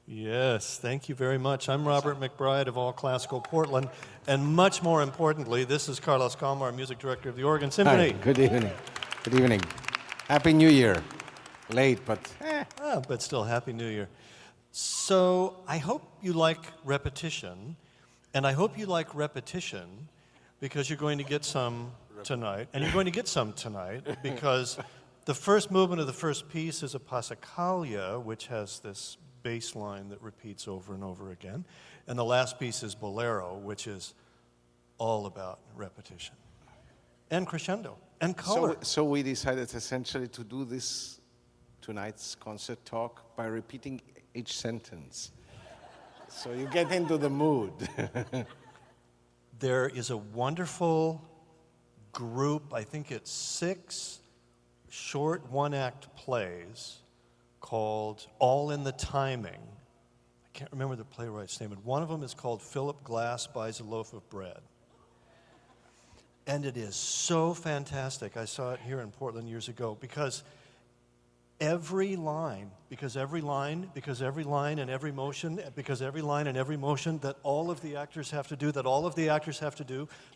Yes, thank you very much. I'm Robert McBride of All Classical Portland, and much more importantly, this is Carlos Kalmar, music director of the Oregon Symphony. Hi, good evening. Good evening. Happy New Year. Late, but But still, Happy New Year. So I hope you like repetition, and I hope you like repetition because you're going to get some tonight, and you're going to get some tonight because the first movement of the first piece is a Passacaglia, which has this bass line that repeats over and over again, and the last piece is Bolero, which is all about repetition and crescendo and color. so we decided essentially to do this tonight's concert talk by repeating each sentence. So you get into the mood. There is a wonderful group, I think it's 6 short one-act plays called All in the Timing. I can't remember the playwright's name, but one of them is called Philip Glass Buys a Loaf of Bread. And it is so fantastic. I saw it here in Portland years ago because every line and every motion that all of the actors have to do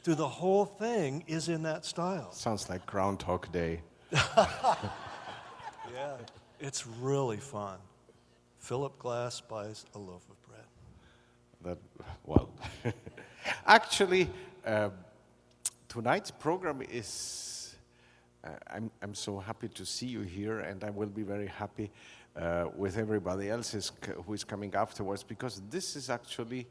through the whole thing is in that style. Sounds like Groundhog Day. Yeah, it's really fun. Philip Glass Buys a Loaf of Bread. Actually, tonight's program is, I'm so happy to see you here, and I will be very happy with everybody else who is coming afterwards, because this is actually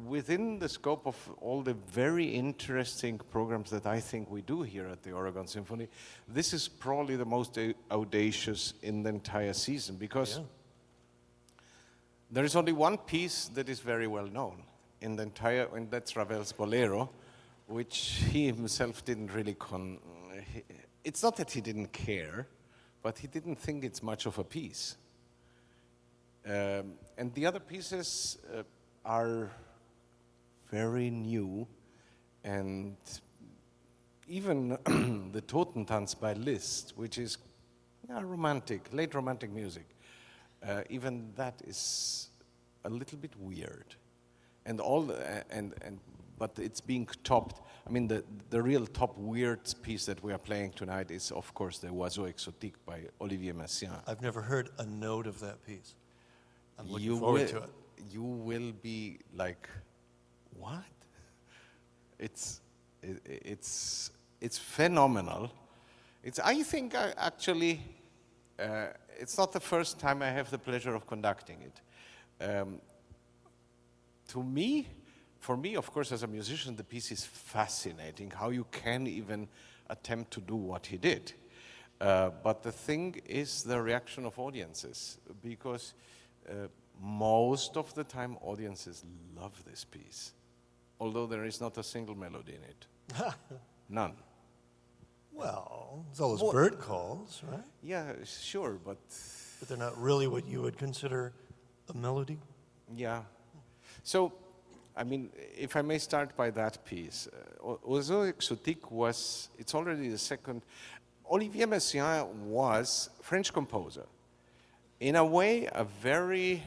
within the scope of all the very interesting programs that I think we do here at the Oregon Symphony. This is probably the most audacious in the entire season, because there is only one piece that is very well known in the entire, and that's Ravel's Bolero, which he himself didn't really it's not that he didn't care, but he didn't think it's much of a piece. And the other pieces are very new, and even the Totentanz by Liszt, which is romantic, late romantic music, even that is a little bit weird. And but it's being topped. I mean, the real top weird piece that we are playing tonight is, of course, the Oiseau Exotique by Olivier Messiaen. I've never heard a note of that piece. I'm looking forward to it. You will be like, what? It's phenomenal. I think actually, it's not the first time I have the pleasure of conducting it. For me, of course, as a musician, the piece is fascinating, how you can even attempt to do what he did. But the thing is the reaction of audiences, because most of the time audiences love this piece, although there is not a single melody in it. None. Well, it's all those bird calls, right? Yeah, sure, but they're not really what you would consider a melody? Yeah. So, I mean, if I may start by that piece, Oiseau Exotique it's already the second. Olivier Messiaen was a French composer. In a way, a very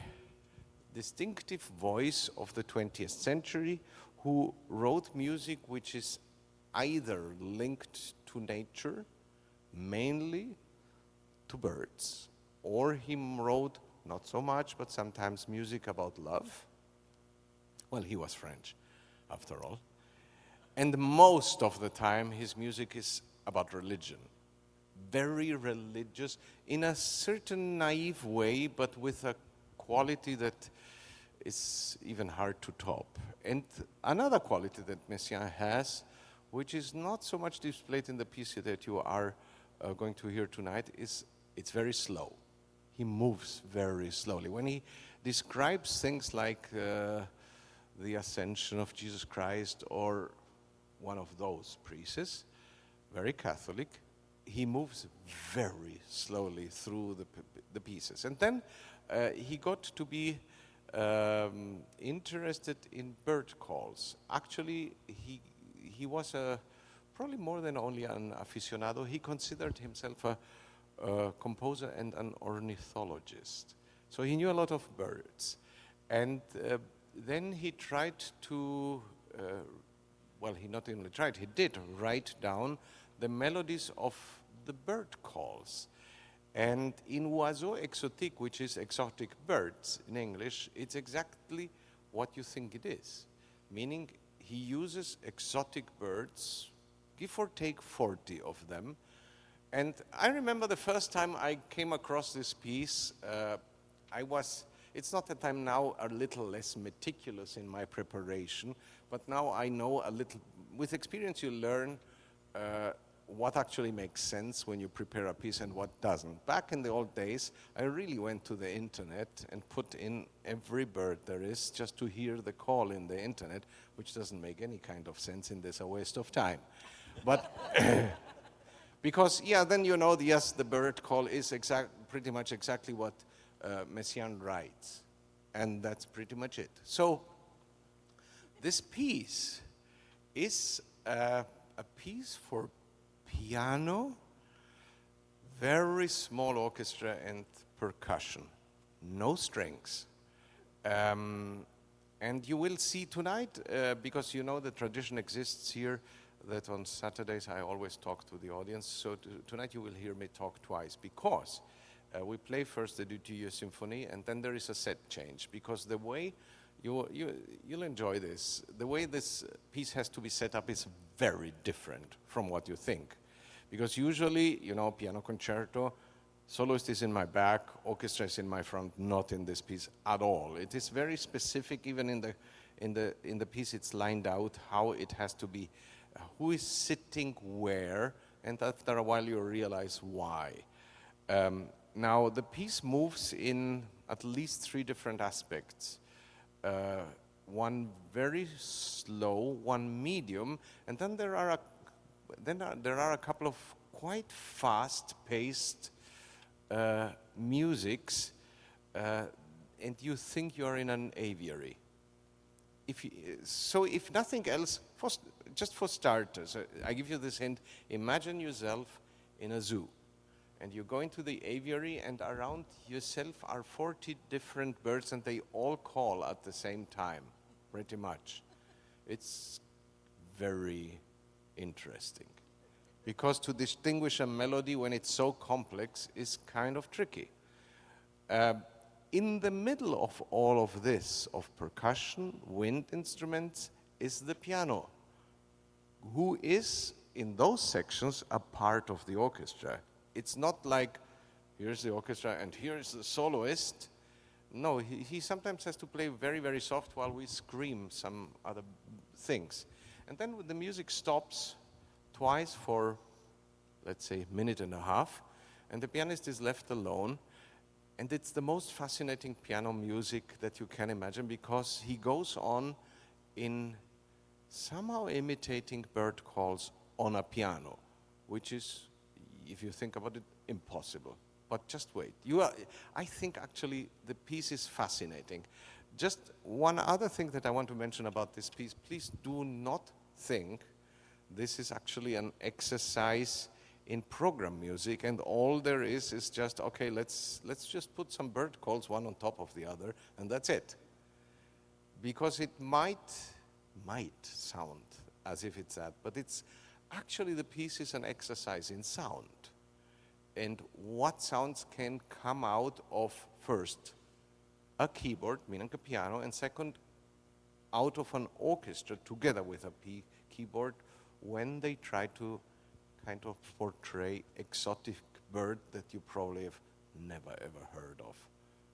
distinctive voice of the 20th century, who wrote music which is either linked to nature, mainly to birds, or he wrote, not so much, but sometimes music about love. Well, he was French, after all. And most of the time, his music is about religion. Very religious, in a certain naive way, but with a quality that is even hard to top. And another quality that Messiaen has, which is not so much displayed in the piece that you are going to hear tonight, is it's very slow. He moves very slowly. When he describes things like the Ascension of Jesus Christ, or one of those pieces, very Catholic, he moves very slowly through the pieces. And then he got to be interested in bird calls. Actually, he was probably more than only an aficionado. He considered himself a composer and an ornithologist. So he knew a lot of birds. And then he tried to, well, he not only tried, he did write down the melodies of the bird calls. And in oiseaux exotiques, which is exotic birds in English, it's exactly what you think it is. Meaning he uses exotic birds, give or take 40 of them. And I remember the first time I came across this piece, it's not that I'm now a little less meticulous in my preparation, but now I know a little, with experience you learn what actually makes sense when you prepare a piece and what doesn't. Back in the old days, I really went to the internet and put in every bird there is just to hear the call in the internet, which doesn't make any kind of sense and is a waste of time. But because, yeah, then you know, yes, the bird call is pretty much exactly what Messiaen writes. And that's pretty much it. So this piece is a piece for piano, very small orchestra and percussion, no strings. And you will see tonight, because you know the tradition exists here, that on Saturdays I always talk to the audience, so tonight you will hear me talk twice, because we play first the Dutilleux Symphony, and then there is a set change, because the way you'll enjoy this, the way this piece has to be set up is very different from what you think. Because usually, you know, piano concerto, soloist is in my back, orchestra is in my front, not in this piece at all. It is very specific, even in the piece it's lined out how it has to be, who is sitting where, and after a while you realize why. Now, the piece moves in at least 3 different aspects. One very slow, one medium, and then there are a couple of quite fast-paced musics, and you think you're in an aviary. So if nothing else, just for starters, I give you this hint, imagine yourself in a zoo. And you go into the aviary, and around yourself are 40 different birds, and they all call at the same time, pretty much. It's very interesting. Because to distinguish a melody when it's so complex is kind of tricky. In the middle of all of this, of percussion, wind instruments, is the piano, who is, in those sections, a part of the orchestra. It's not like, here's the orchestra and here's the soloist. No, he sometimes has to play very, very soft while we scream some other things. And then the music stops twice for, let's say, a minute and a half, and the pianist is left alone. And it's the most fascinating piano music that you can imagine, because he goes on in somehow imitating bird calls on a piano, which is, if you think about it, impossible. But just wait. I think actually the piece is fascinating. Just one other thing that I want to mention about this piece, please do not think this is actually an exercise in program music, and all there is just, okay, let's just put some bird calls one on top of the other, and that's it. Because it might sound as if it's that, but it's actually, the piece is an exercise in sound. And what sounds can come out of, first, a keyboard, meaning a piano, and second, out of an orchestra together with a keyboard, when they try to kind of portray exotic bird that you probably have never ever heard of,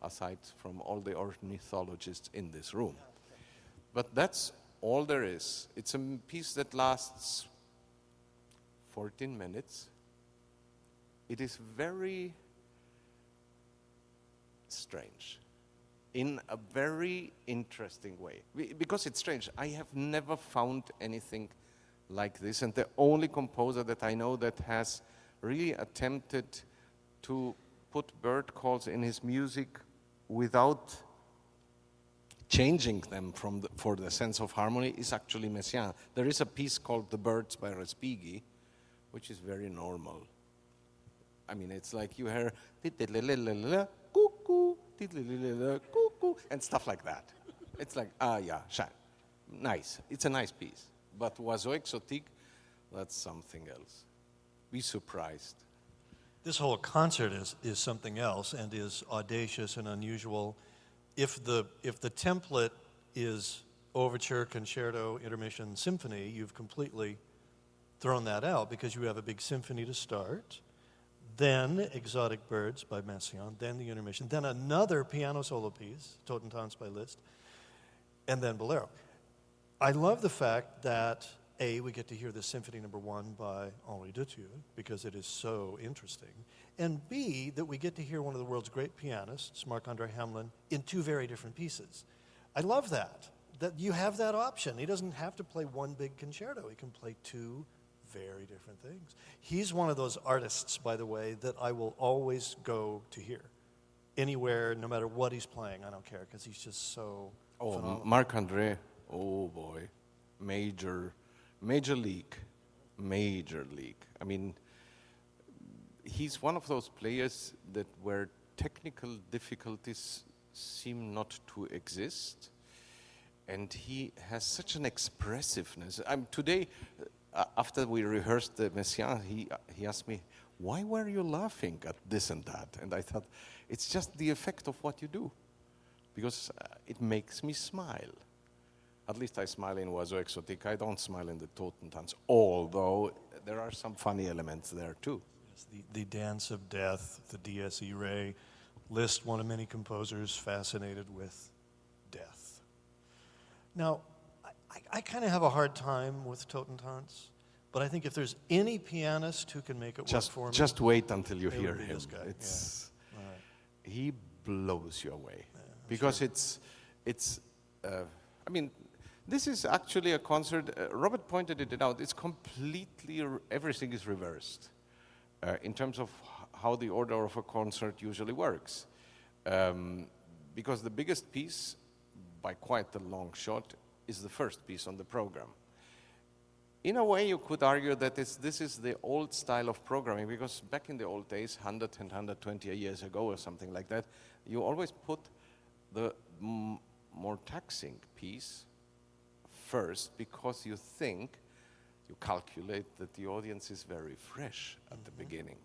aside from all the ornithologists in this room. But that's all there is. It's a piece that lasts 14 minutes. It is very strange, in a very interesting way. Because it's strange, I have never found anything like this, and the only composer that I know that has really attempted to put bird calls in his music without changing them for the sense of harmony is actually Messiaen. There is a piece called The Birds by Respighi, which is very normal. I mean, it's like you hear, cuckoo, cuckoo, and stuff like that. It's like, yeah, nice. It's a nice piece. But Oiseau Exotique, that's something else. Be surprised. This whole concert is something else and is audacious and unusual. If the template is overture, concerto, intermission, symphony, you've completely thrown that out because you have a big symphony to start, then Exotic Birds by Messiaen, then the intermission, then another piano solo piece, Totentanz by Liszt, and then Bolero. I love the fact that, A, we get to hear the Symphony No. 1 by Henri Dutilleux because it is so interesting, and B, that we get to hear one of the world's great pianists, Marc-André Hamelin, in two very different pieces. I love that you have that option. He doesn't have to play one big concerto. He can play two very different things. He's one of those artists, by the way, that I will always go to hear. Anywhere, no matter what he's playing, I don't care, because he's just so phenomenal. Marc-André, oh boy, major league. I mean, he's one of those players that where technical difficulties seem not to exist, and he has such an expressiveness. Today, after we rehearsed the Messiaen, he asked me, why were you laughing at this and that? And I thought, it's just the effect of what you do, because it makes me smile. At least I smile in Oiseau Exotique. I don't smile in the Totentanz, although there are some funny elements there too. Yes, the Dance of Death, the Dies Irae. Liszt, one of many composers fascinated with death. Now, I kind of have a hard time with Totentanz, but I think if there's any pianist who can make it work for me, just wait until you it hear would be him. this guy. It's Yeah. All right. He blows you away because it's. I mean, this is actually a concert. Robert pointed it out. It's completely everything is reversed in terms of how the order of a concert usually works, because the biggest piece, by quite a long shot, is the first piece on the program. In a way, you could argue that this is the old style of programming, because back in the old days, 100 and 120 years ago or something like that, you always put the more taxing piece first, because you calculate that the audience is very fresh at the beginning.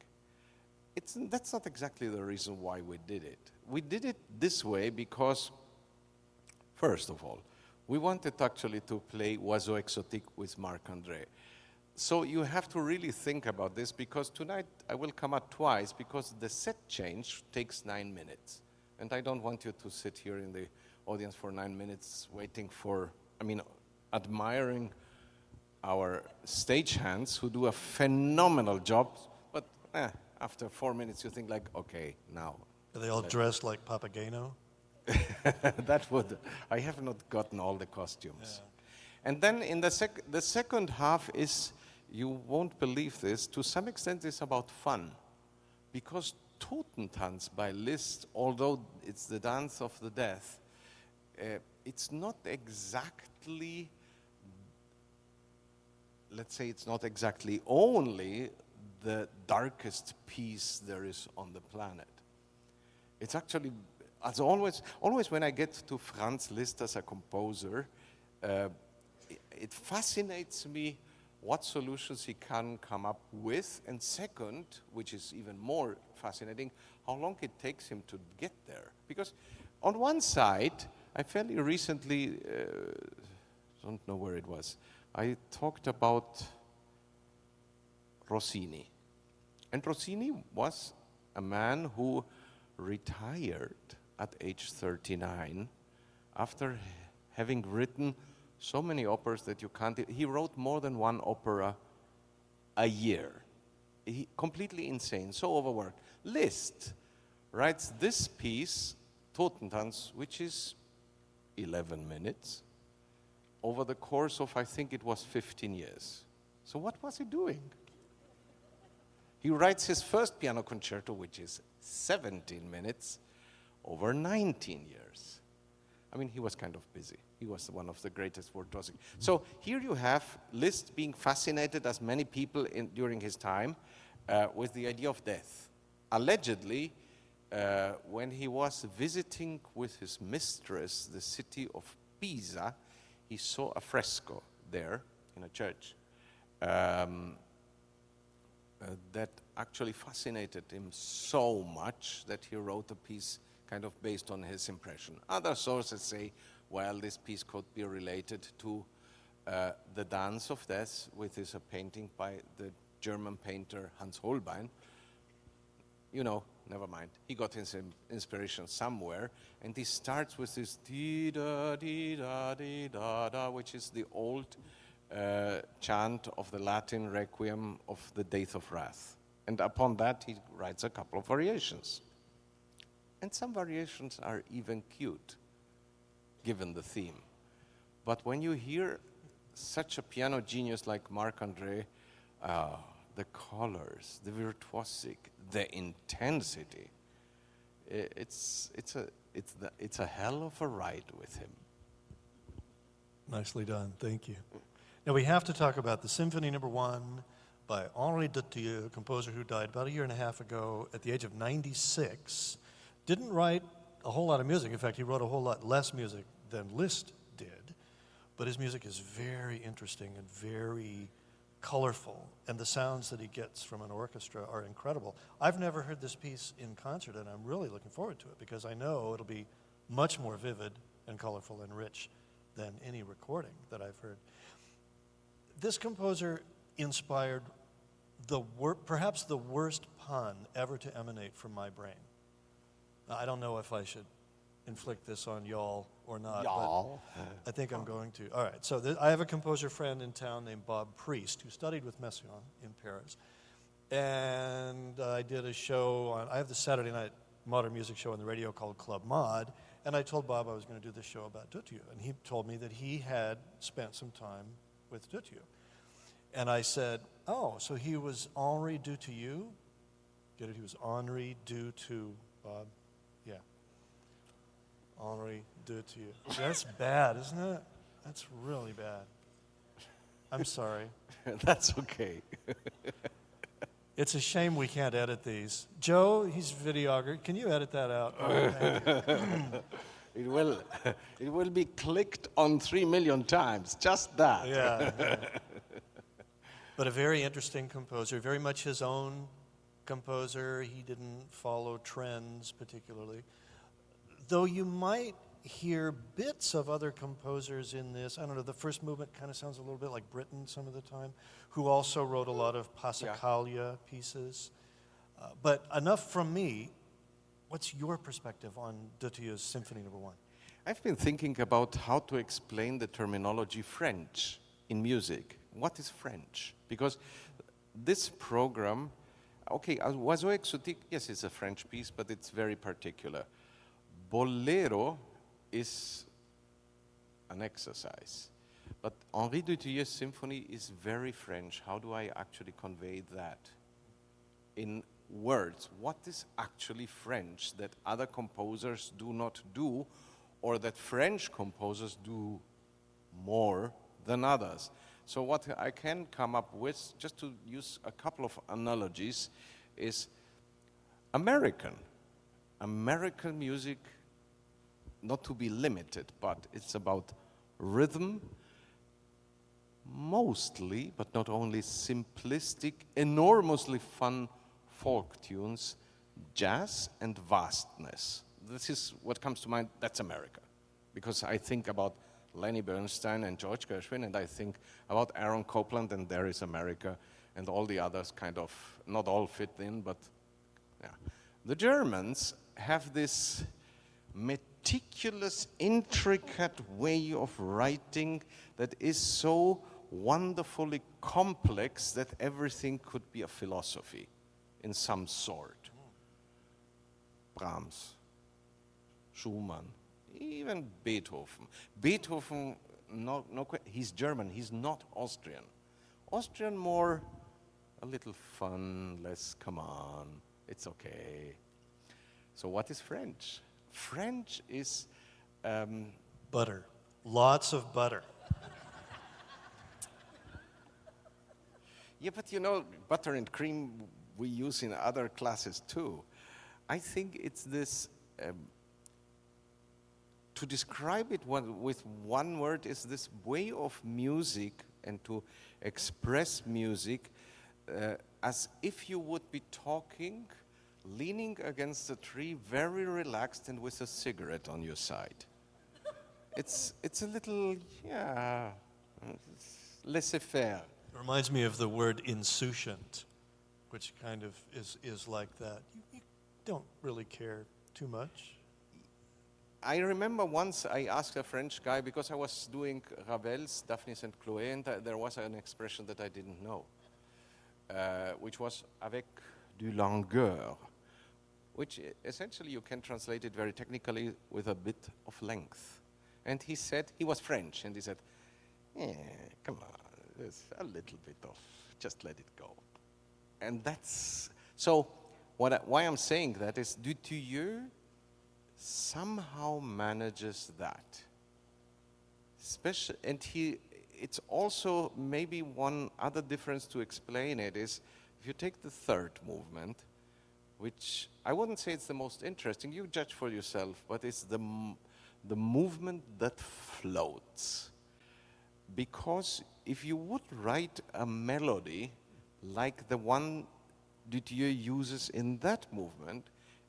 That's not exactly the reason why we did it. We did it this way because, first of all, we wanted actually to play Oiseau Exotique with Marc-André. So you have to really think about this, because tonight I will come out twice, because the set change takes 9 minutes. And I don't want you to sit here in the audience for 9 minutes waiting for, admiring our stagehands who do a phenomenal job, but after 4 minutes you think like, okay, now. Are they all dressed like Papageno? I have not gotten all the costumes. Yeah. And then in the second half is, you won't believe this, to some extent it's about fun. Because Totentanz by Liszt, although it's the dance of the death, it's not exactly, let's say it's not exactly only the darkest piece there is on the planet. It's actually, as always when I get to Franz Liszt as a composer, it fascinates me what solutions he can come up with, and second, which is even more fascinating, how long it takes him to get there. Because on one side, I fairly recently, don't know where it was, I talked about Rossini. And Rossini was a man who retired at age 39 after having written so many operas that you can't. He wrote more than one opera a year. Completely insane, so overworked. Liszt writes this piece, Totentanz, which is 11 minutes, over the course of, I think it was 15 years. So what was he doing? He writes his first piano concerto, which is 17 minutes, over 19 years. He was kind of busy. He was one of the greatest virtuosi. So here you have Liszt being fascinated, as many people during his time, with the idea of death. Allegedly, when he was visiting with his mistress the city of Pisa, he saw a fresco there in a church that actually fascinated him so much that he wrote a piece kind of based on his impression. Other sources say, well, this piece could be related to the Dance of Death, which is a painting by the German painter Hans Holbein. You know, never mind. He got his inspiration somewhere, and he starts with this dee-da, dee-da, dee-da, da, which is the old chant of the Latin requiem of the Death of Wrath. And upon that, he writes a couple of variations. And some variations are even cute, given the theme. But when you hear such a piano genius like Marc-André, the colors, the virtuosic, the intensity, it's a hell of a ride with him. Nicely done, thank you. Now we have to talk about the Symphony No. 1 by Henri Dutilleux, a composer who died about a year and a half ago at the age of 96. Didn't write a whole lot of music. In fact, he wrote a whole lot less music than Liszt did. But his music is very interesting and very colorful, and the sounds that he gets from an orchestra are incredible. I've never heard this piece in concert, and I'm really looking forward to it because I know it'll be much more vivid and colorful and rich than any recording that I've heard. This composer inspired perhaps the worst pun ever to emanate from my brain. Now, I don't know if I should inflict this on y'all or not, Y'all. but I think I'm going to. All right, so I have a composer friend in town named Bob Priest who studied with Messiaen in Paris. And I did a show I have the Saturday night modern music show on the radio called Club Mod, and I told Bob I was going to do this show about Dutilleux, and he told me that he had spent some time with Dutilleux. And I said, oh, so he was Henri Dutilleux? Get it? He was Henri Dutilleux, Bob. Yeah. Henri Dutilleux. That's bad, isn't it? That's really bad. I'm sorry. That's okay. It's a shame we can't edit these. Joe, he's videographer. Can you edit that out? Oh, thank you. It will be clicked on 3 million times, just that. Yeah. But a very interesting composer, very much his own composer. He didn't follow trends particularly. Though you might hear bits of other composers in this. I don't know, the first movement kind of sounds a little bit like Britten some of the time, who also wrote a lot of Passacaglia pieces. But enough from me. What's your perspective on Dutilleux's Symphony No. 1? I've been thinking about how to explain the terminology French in music. What is French? Because this program, okay, Oiseau Exotique, yes, it's a French piece, but it's very particular. Bolero is an exercise. But Henri Dutilleux's symphony is very French. How do I actually convey that in words? What is actually French that other composers do not do, or that French composers do more than others? So what I can come up with, just to use a couple of analogies, is American music, not to be limited, but it's about rhythm, mostly, but not only, simplistic, enormously fun folk tunes, jazz, and vastness. This is what comes to mind. That's America. Because I think about Lenny Bernstein and George Gershwin, and I think about Aaron Copland, and there is America, and all the others kind of, not all fit in, but yeah. The Germans have this meticulous, intricate way of writing that is so wonderfully complex that everything could be a philosophy in some sort. Brahms, Schumann, even Beethoven. Beethoven, he's German, he's not Austrian. Austrian more a little fun, less come on, it's okay. So what is French? French is Butter. Lots of butter. Yeah, but you know, butter and cream we use in other classes too. I think it's this, to describe it with one word, is this way of music and to express music as if you would be talking, leaning against a tree, very relaxed and with a cigarette on your side. It's a little, yeah, laissez-faire. It reminds me of the word insouciant, which kind of is like that. You don't really care too much. I remember once I asked a French guy, because I was doing Ravel's Daphnis and Chloé, and there was an expression that I didn't know, which was avec du langueur, which essentially you can translate it very technically with a bit of length. And he said, he was French, and he said, come on, there's a little bit of, just let it go. And that's, so why I'm saying that is Dutilleux somehow manages that. And it's also maybe one other difference to explain it is, if you take the third movement, which I wouldn't say it's the most interesting, you judge for yourself, but it's the movement that floats. Because if you would write a melody like the one Dutilleux uses in that movement,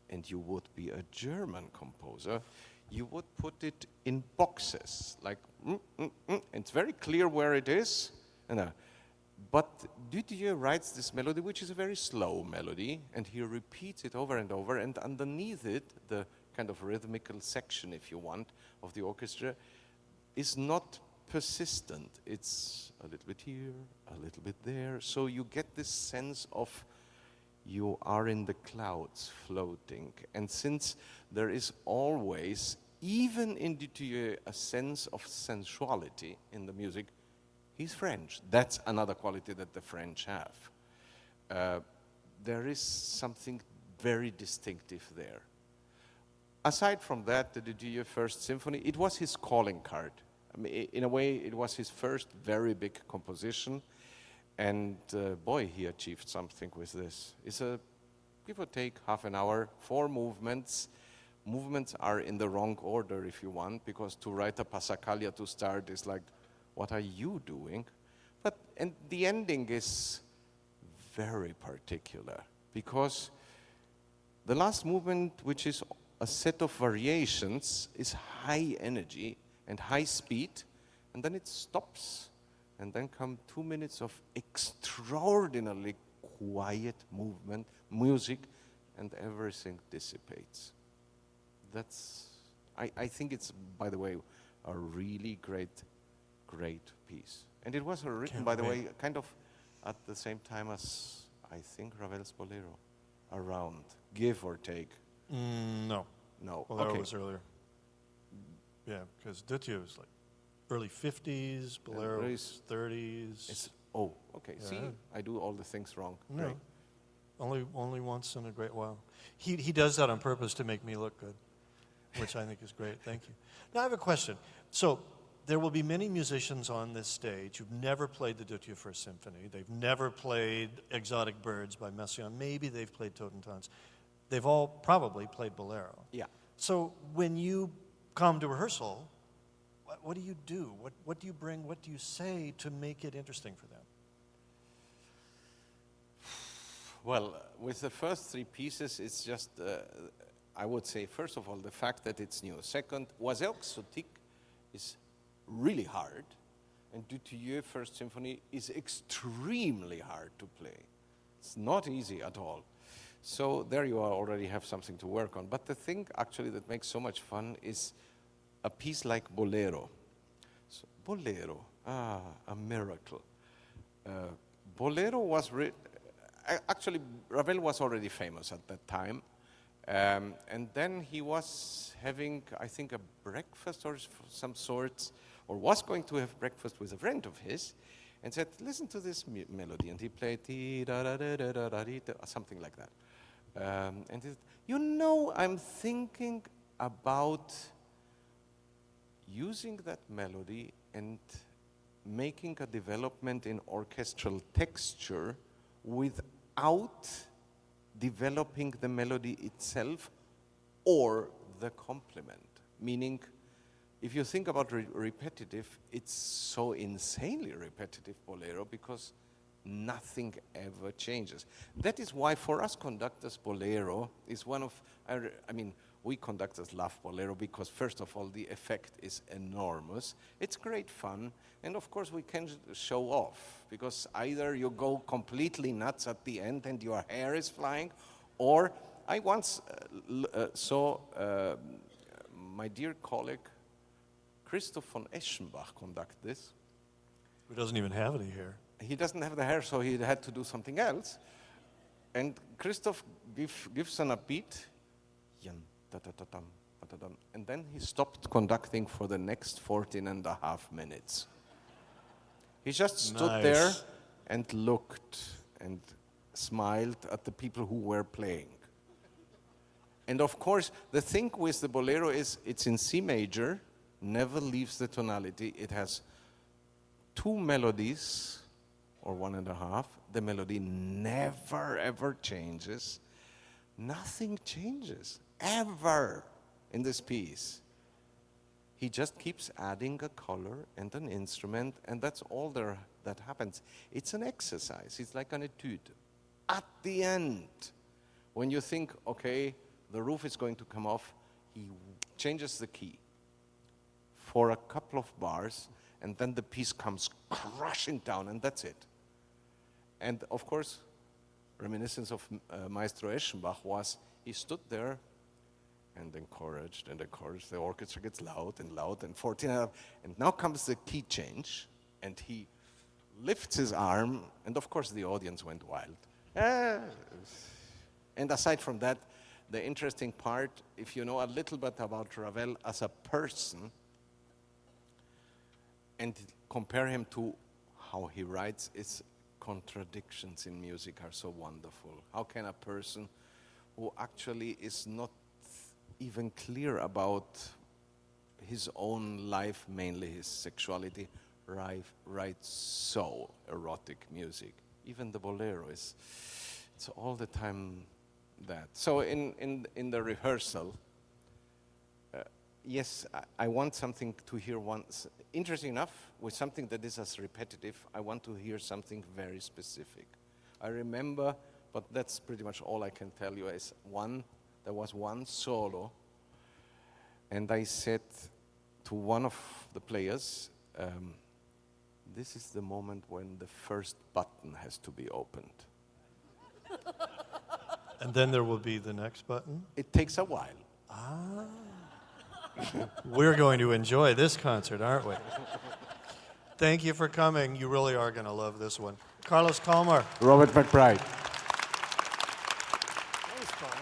and you would be a German composer, you would put it in boxes, like, and it's very clear where it is. But Dutilleux writes this melody, which is a very slow melody, and he repeats it over and over, and underneath it, the kind of rhythmical section, if you want, of the orchestra, is not persistent. It's a little bit here, a little bit there, so you get this sense of you are in the clouds floating. And since there is always, even in Dutilleux, a sense of sensuality in the music, he's French. That's another quality that the French have. There is something very distinctive there. Aside from that, the Dutilleux First Symphony, it was his calling card. I mean, in a way, it was his first very big composition. And boy, he achieved something with this. It's a, give or take, half an hour, 4 movements. Movements are in the wrong order, if you want, because to write a Passacaglia to start is like, what are you doing? And the ending is very particular, because the last movement, which is a set of variations, is high energy and high speed, and then it stops. And then come 2 minutes of extraordinarily quiet movement, music, and everything dissipates. That's, I think it's, by the way, a really great piece. And it was written, by the way, kind of at the same time as, I think, Ravel's Bolero, around, give or take. No. No, Bolero okay. was earlier. Yeah, because Dutilleux was like early 50s, Bolero was 30s. Oh, okay. Yeah. See, I do all the things wrong. No, Great. only once in a great while. He does that on purpose to make me look good, which I think is great. Thank you. Now I have a question. So there will be many musicians on this stage who've never played the Dutilleux First Symphony. They've never played Exotic Birds by Messiaen. Maybe they've played Totentanz. They've all probably played Bolero. Yeah. So when you come to rehearsal, what do you do? What do you bring? What do you say to make it interesting for them? Well, with the first 3 pieces, it's just, I would say, first of all, the fact that it's new. Second, Oiseau Exotique is really hard, and Dutilleux First Symphony is extremely hard to play. It's not easy at all. So there you already have something to work on. But the thing, actually, that makes so much fun is a piece like Bolero. So, Bolero, a miracle. Bolero was actually, Ravel was already famous at that time. And then he was having, I think, a breakfast or some sorts, or was going to have breakfast with a friend of his, and said, listen to this melody. And he played something like that. And he said, you know, I'm thinking about using that melody and making a development in orchestral texture without developing the melody itself or the complement. Meaning, if you think about repetitive, it's so insanely repetitive, bolero, because nothing ever changes. That is why for us conductors, bolero is one of, I mean, we conductors love bolero because first of all, the effect is enormous. It's great fun. And of course we can show off because either you go completely nuts at the end and your hair is flying, or I once saw my dear colleague Christoph von Eschenbach conduct this. Who doesn't even have any hair. He doesn't have the hair, so he had to do something else. And Christoph gives on a beat, and then he stopped conducting for the next 14.5 minutes. He just stood there and looked and smiled at the people who were playing. And of course, the thing with the bolero is it's in C major, never leaves the tonality. It has 2 melodies, or 1.5. The melody never, ever changes. Nothing changes, ever, in this piece. He just keeps adding a color and an instrument, and that's all that happens. It's an exercise. It's like an etude. At the end, when you think, okay, the roof is going to come off, he changes the key for a couple of bars, and then the piece comes crashing down, and that's it. And of course, reminiscence of Maestro Eschenbach was he stood there and encouraged, the orchestra gets loud and 14, and now comes the key change, and he lifts his arm, and of course the audience went wild. And aside from that, the interesting part, if you know a little bit about Ravel as a person, and compare him to how he writes, is contradictions in music are so wonderful. How can a person who actually is not even clear about his own life, mainly his sexuality, write so erotic music? Even the bolero it's all the time that. So in the rehearsal, yes, I want something to hear once. Interesting enough, with something that is as repetitive, I want to hear something very specific. I remember, but that's pretty much all I can tell you, is there was one solo, and I said to one of the players, this is the moment when the first button has to be opened. And then there will be the next button? It takes a while. We're going to enjoy this concert, aren't we? Thank you for coming. You really are going to love this one. Carlos Kalmar. Robert McBride. That was fun.